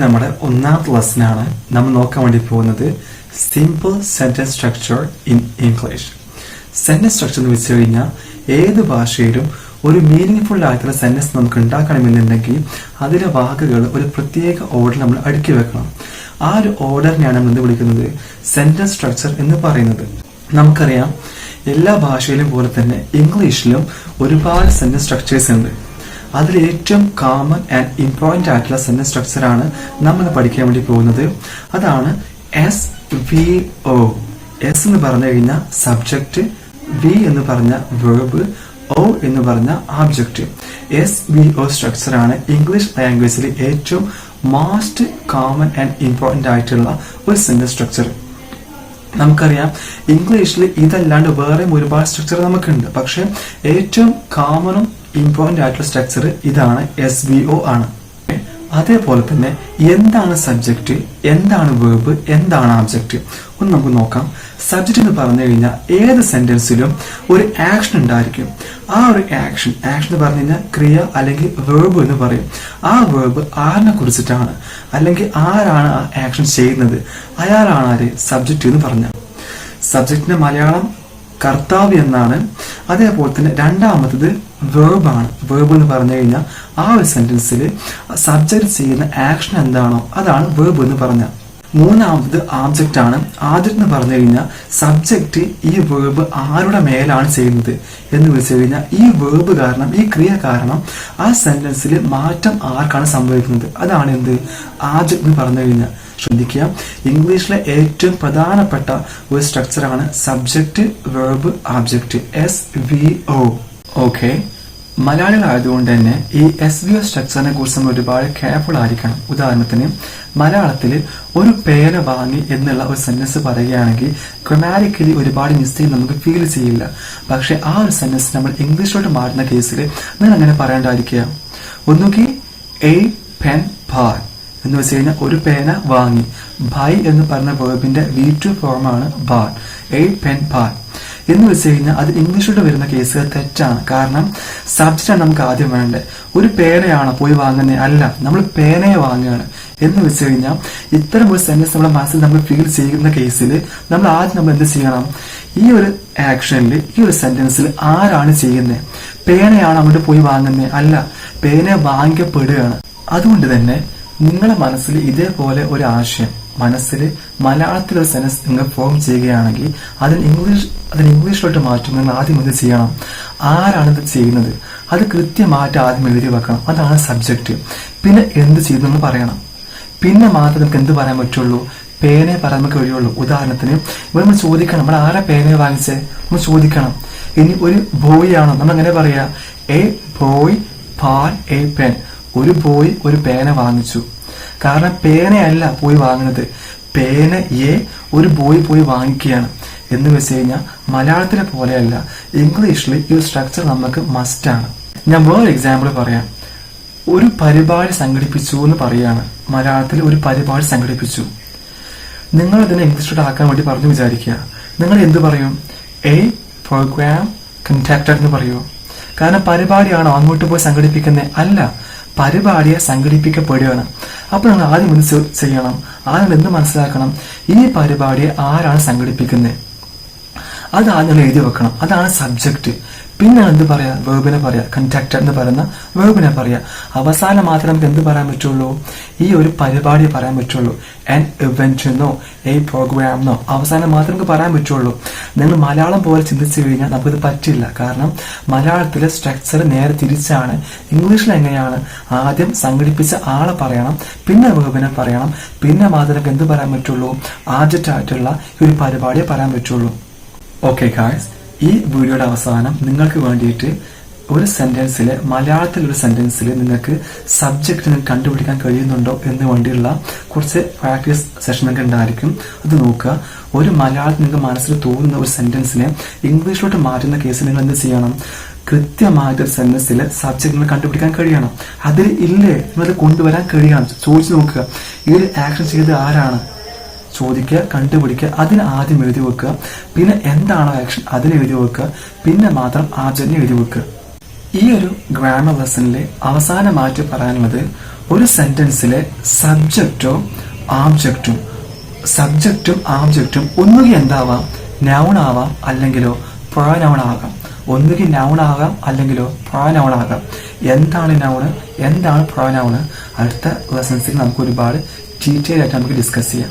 നമ്മുടെ ഒന്നാമത്തെ ലെസനാണ് നമ്മൾ നോക്കാൻ വേണ്ടി പോകുന്നത് simple sentence structure in English. Sentence structure എന്ന് വെച്ച് കഴിഞ്ഞാൽ ഏത് ഭാഷയിലും ഒരു മീനിങ് ഫുൾ ആയിട്ടുള്ള സെന്റൻസ് നമുക്ക് ഉണ്ടാക്കണമെന്നുണ്ടെങ്കിൽ അതിലെ വാക്കുകൾ ഒരു പ്രത്യേക ഓർഡറിൽ നമ്മൾ അടുക്കി വെക്കണം. ആ ഒരു ഓർഡറിനെയാണ് നമ്മൾ എന്ത് വിളിക്കുന്നത്? സെന്റൻസ് സ്ട്രക്ചർ എന്ന് പറയുന്നത്. നമുക്കറിയാം എല്ലാ ഭാഷയിലും പോലെ തന്നെ ഇംഗ്ലീഷിലും ഒരുപാട് സെന്റൻസ് സ്ട്രക്ചേഴ്സ് ഉണ്ട്. അതിൽ ഏറ്റവും കോമൺ ആൻഡ് ഇമ്പോർട്ടന്റ് ആയിട്ടുള്ള സെന്റൻസ് സ്ട്രക്ചർ ആണ് നമ്മൾ പഠിക്കാൻ വേണ്ടി പോകുന്നത്. അതാണ് SVO. എസ് എന്ന് പറഞ്ഞു കഴിഞ്ഞാൽ സബ്ജക്റ്റ്, വി എന്ന് പറഞ്ഞ വെർബ്, O എന്ന് പറഞ്ഞ ആബ്ജക്റ്റ്. SVO സ്ട്രക്ചർ ആണ് ഇംഗ്ലീഷ് ലാംഗ്വേജിൽ ഏറ്റവും മോസ്റ്റ് കോമൺ ആൻഡ് ഇമ്പോർട്ടന്റ് ആയിട്ടുള്ള ഒരു സെന്റൻസ് സ്ട്രക്ചർ. നമുക്കറിയാം ഇംഗ്ലീഷിൽ ഇതല്ലാണ്ട് വേറെയും ഒരുപാട് സ്ട്രക്ചർ നമുക്കുണ്ട്. പക്ഷെ ഏറ്റവും കോമണും ഇമ്പോർട്ടന്റ് ആയിട്ടുള്ള സ്ട്രക്ചർ ഇതാണ്, SVO ആണ്. അതേപോലെ തന്നെ എന്താണ് സബ്ജക്റ്റ്, എന്താണ് വേർബ്, എന്താണ് ആബ്ജക്റ്റ് ഒന്ന് നമുക്ക് നോക്കാം. സബ്ജക്റ്റ് എന്ന് പറഞ്ഞു കഴിഞ്ഞാൽ ഏത് സെന്റൻസിലും ഒരു ആക്ഷൻ ഉണ്ടായിരിക്കും. ആ ഒരു ആക്ഷൻ എന്ന് പറഞ്ഞു കഴിഞ്ഞാൽ ക്രിയ അല്ലെങ്കിൽ വേർബ് എന്ന് പറയും. ആ വേർബ് ആരിനെ കുറിച്ചിട്ടാണ് അല്ലെങ്കിൽ ആരാണ് ആ ആക്ഷൻ ചെയ്യുന്നത്, അയാളാണ് ആര്? സബ്ജക്റ്റ് എന്ന് പറഞ്ഞ. സബ്ജക്റ്റിന്റെ മലയാളം കർത്താവ് എന്നാണ്. അതേപോലെ തന്നെ രണ്ടാമത്തത് വേർബാണ്. വേർബ് എന്ന് പറഞ്ഞു കഴിഞ്ഞാൽ ആ ഒരു സെന്റൻസിൽ സബ്ജക്റ്റ് ചെയ്യുന്ന ആക്ഷൻ എന്താണോ അതാണ് വേർബ് എന്ന് പറഞ്ഞ. മൂന്നാമത് ആബ്ജക്റ്റ് ആണ്. ആബ്ജക്റ്റ് എന്ന് പറഞ്ഞു കഴിഞ്ഞാൽ സബ്ജക്റ്റ് ഈ വേർബ് ആരുടെ മേലാണ് ചെയ്യുന്നത് എന്ന് വെച്ച് കഴിഞ്ഞാൽ ഈ വേർബ് കാരണം, ഈ ക്രിയ കാരണം ആ സെന്റൻസിൽ മാറ്റം ആർക്കാണ് സംഭവിക്കുന്നത്, അതാണ് എന്ത്? ആബ്ജക്റ്റ് എന്ന് പറഞ്ഞു കഴിഞ്ഞാൽ. ശ്രദ്ധിക്കുക, ഇംഗ്ലീഷിലെ ഏറ്റവും പ്രധാനപ്പെട്ട ഒരു സ്ട്രക്ചറാണ് സബ്ജക്റ്റ്, വേർബ്, ആബ്ജക്റ്റ്, SVO. ഓക്കെ, മലയാളികളായതുകൊണ്ട് തന്നെ ഈ SVO സ്ട്രക്ചറിനെ കുറിച്ച് നമ്മൾ ഒരുപാട് കെയർഫുൾ ആയിരിക്കണം. ഉദാഹരണത്തിന് മലയാളത്തിൽ ഒരു പേന വാങ്ങി എന്നുള്ള ഒരു സെന്റൻസ് പറയുകയാണെങ്കിൽ ഗ്രാമാറ്റിക്കലി ഒരുപാട് മിസ്റ്റേക്ക് നമുക്ക് ഫീൽ ചെയ്യില്ല. പക്ഷെ ആ ഒരു സെന്റൻസ് നമ്മൾ ഇംഗ്ലീഷിലോട്ട് മാറുന്ന കേസിൽ നിങ്ങൾ അങ്ങനെ പറയേണ്ടായിരിക്കുക. ഒന്നുകിൽ എ പെൻ ബാർ എന്ന് വെച്ച് കഴിഞ്ഞാൽ ഒരു പേന വാങ്ങി. ബൈ എന്ന് പറഞ്ഞ വേർബിന്റെ V2 ഫോമാണ് ബാർ. എ പെൻ ബാർ എന്ന് വെച്ച് കഴിഞ്ഞാൽ അത് ഇംഗ്ലീഷിലോട്ട് വരുന്ന കേസ് തെറ്റാണ്. കാരണം സബ്ജക്റ്റാണ് നമുക്ക് ആദ്യം വേണ്ടത്. ഒരു പേനയാണോ പോയി വാങ്ങുന്നത്? അല്ല, നമ്മൾ പേനയെ വാങ്ങുകയാണ് എന്ന് വെച്ച് കഴിഞ്ഞാൽ ഇത്തരം ഒരു സെന്റൻസ് നമ്മുടെ മനസ്സിൽ നമ്മൾ ഫീൽ ചെയ്യുന്ന കേസിൽ നമ്മൾ ആദ്യം നമ്മൾ എന്ത് ചെയ്യണം? ഈ ഒരു ആക്ഷനിൽ, ഈ ഒരു സെന്റൻസിൽ ആരാണ് ചെയ്യുന്നത്? പേനയാണോ അങ്ങോട്ട് പോയി വാങ്ങുന്നത്? അല്ല, പേന വാങ്ങിക്കപ്പെടുകയാണ്. അതുകൊണ്ട് തന്നെ നിങ്ങളുടെ മനസ്സിൽ ഇതേപോലെ ഒരു ആശയം മനസ്സിൽ മലയാളത്തിൽ ഒരു സെന്റൻസ് നിങ്ങൾ ഫോം ചെയ്യുകയാണെങ്കിൽ അതിന് ഇംഗ്ലീഷിലോട്ട് മാറ്റും. നിങ്ങൾ ആദ്യം എന്ത് ചെയ്യണം? ആരാണിത് ചെയ്യുന്നത് അത് കൃത്യമായിട്ട് ആദ്യം എഴുതി വെക്കണം. അതാണ് സബ്ജക്റ്റ്. പിന്നെ എന്ത് ചെയ്തു എന്ന് പറയണം. പിന്നെ മാത്രമേ നമുക്ക് എന്ത് പറയാൻ പറ്റുള്ളൂ? പേനയെ പറയാൻ നമുക്ക് കഴിയുള്ളൂ. ഉദാഹരണത്തിന് ഇവിടെ നമ്മൾ ചോദിക്കണം, നമ്മൾ ആരാ പേനയെ വാങ്ങിച്ചേ? നമ്മൾ ചോദിക്കണം. ഇനി ഒരു ബോയ് ആണോ? നമ്മൾ എങ്ങനെ പറയാ? A boy bar A pen. ഒരു ബോയ് ഒരു പേന വാങ്ങിച്ചു. കാരണം പേനയല്ല പോയി വാങ്ങുന്നത്, പേനയെ ഒരു ബോയ് പോയി വാങ്ങിക്കുകയാണ്. എന്ന് വെച്ച് കഴിഞ്ഞാൽ മലയാളത്തിലെ പോലെയല്ല, ഇംഗ്ലീഷിൽ ഈ സ്ട്രക്ചർ നമുക്ക് മസ്റ്റാണ്. ഞാൻ വേറെ എക്സാമ്പിൾ പറയാം. ഒരു പരിപാടി സംഘടിപ്പിച്ചു എന്ന് പറയാണ്. മലയാളത്തിൽ ഒരു പരിപാടി സംഘടിപ്പിച്ചു. നിങ്ങൾ ഇതിനെ ഇംഗ്ലീഷിലോട്ട് ആക്കാൻ വേണ്ടി പറഞ്ഞു വിചാരിക്കുക. നിങ്ങൾ എന്ത് പറയും? എ പ്രോഗ്രാം കണ്ടക്ടർ എന്ന് പറയുമോ? കാരണം പരിപാടിയാണോ അങ്ങോട്ട് പോയി സംഘടിപ്പിക്കുന്നത്? അല്ല, പരിപാടിയെ സംഘടിപ്പിക്കപ്പെടുകയാണ്. അപ്പൊ നിങ്ങൾ ആദ്യം എന്ത് ചെയ്യണം? ആദ്യം എന്ത് മനസ്സിലാക്കണം? ഈ പരിപാടിയെ ആരാണ് സംഘടിപ്പിക്കുന്നത് അത് ആദ്യം എഴുതി വെക്കണം. അതാണ് സബ്ജക്റ്റ്. പിന്നെ എന്ത് പറയാ? വേർബിനെ പറയാ. കണ്ടക്ടർ എന്ന് പറയുന്ന വേർബിനെ പറയാ. അവസാനം മാത്രമേ നമുക്ക് എന്ത് പറയാൻ പറ്റുള്ളൂ? ഈ ഒരു പരിപാടിയെ പറയാൻ പറ്റുള്ളൂ. ആൻ ഇവന്റ് എന്നോ എ പ്രോഗ്രാം എന്നോ അവസാനം മാത്രമേ നമുക്ക് പറയാൻ പറ്റുള്ളൂ. നിങ്ങൾ മലയാളം പോലെ ചിന്തിച്ചു കഴിഞ്ഞാൽ നമുക്കിത് പറ്റില്ല. കാരണം മലയാളത്തിലെ സ്ട്രക്ചർ നേരെ തിരിച്ചാണ്. ഇംഗ്ലീഷിൽ എങ്ങനെയാണ്? ആദ്യം സംഘടിപ്പിച്ച ആളെ പറയണം, പിന്നെ വേർബിനെ പറയണം, പിന്നെ മാത്രമേ നമുക്ക് എന്ത് പറയാൻ പറ്റുള്ളൂ? ആബ്ജക്റ്റ് ആയിട്ടുള്ള ഈ ഒരു പരിപാടിയെ പറയാൻ പറ്റുള്ളൂ. ഓക്കെ ഗായ്സ്, ഈ വീഡിയോയുടെ അവസാനം നിങ്ങൾക്ക് വേണ്ടിയിട്ട് ഒരു സെന്റൻസിലെ, മലയാളത്തിൽ ഒരു സെന്റൻസിൽ നിങ്ങൾക്ക് സബ്ജക്റ്റ് നിങ്ങൾക്ക് കണ്ടുപിടിക്കാൻ കഴിയുന്നുണ്ടോ എന്ന് വേണ്ടിയുള്ള കുറച്ച് പ്രാക്ടീസ് സെഷൻ നിങ്ങൾക്ക് ഉണ്ടായിരിക്കും. അത് നോക്കുക. ഒരു മലയാളത്തിൽ നിങ്ങൾക്ക് മനസ്സിൽ തോന്നുന്ന ഒരു സെന്റൻസിനെ ഇംഗ്ലീഷിലോട്ട് മാറ്റുന്ന കേസിൽ നിങ്ങൾ എന്ത് ചെയ്യണം? കൃത്യമായിട്ട് ഒരു സെന്റൻസിലെ സബ്ജക്ട് നിങ്ങൾ കണ്ടുപിടിക്കാൻ കഴിയണം. അതിൽ ഇല്ലേ നിങ്ങളത് കൊണ്ടുവരാൻ കഴിയണം. ചോദിച്ചു നോക്കുക, ഈ ഒരു ആക്ഷൻ ചെയ്തത് ആരാണ്? ചോദിക്കുക, കണ്ടുപിടിക്കുക, അതിന് ആദ്യം എഴുതി വെക്കുക. പിന്നെ എന്താണോ ആക്ഷൻ അതിൽ എഴുതി വെക്കുക. പിന്നെ മാത്രം ആബ്ജക്റ്റിനെ എഴുതി വെക്കുക. ഈ ഒരു ഗ്രാമർ ലെസണിലെ അവസാനമായിട്ട് പറയാനുള്ളത്, ഒരു സെന്റൻസിലെ സബ്ജക്റ്റും ആബ്ജക്റ്റും ഒന്നുകിൽ എന്താവാം, നൗൺ ആവാം, അല്ലെങ്കിലോ പ്രൊനൗൺ ആകാം. ഒന്നുകിൽ നൗൺ ആകാം, അല്ലെങ്കിലോ പ്രൊനൗൺ ആകാം. എന്താണ് നൗണ്, എന്താണ് പ്രൊനൗണ്, അടുത്ത ലെസൺസിൽ നമുക്ക് ഒരുപാട് ഡീറ്റെയിൽ ആയിട്ട് നമുക്ക് ഡിസ്കസ് ചെയ്യാം.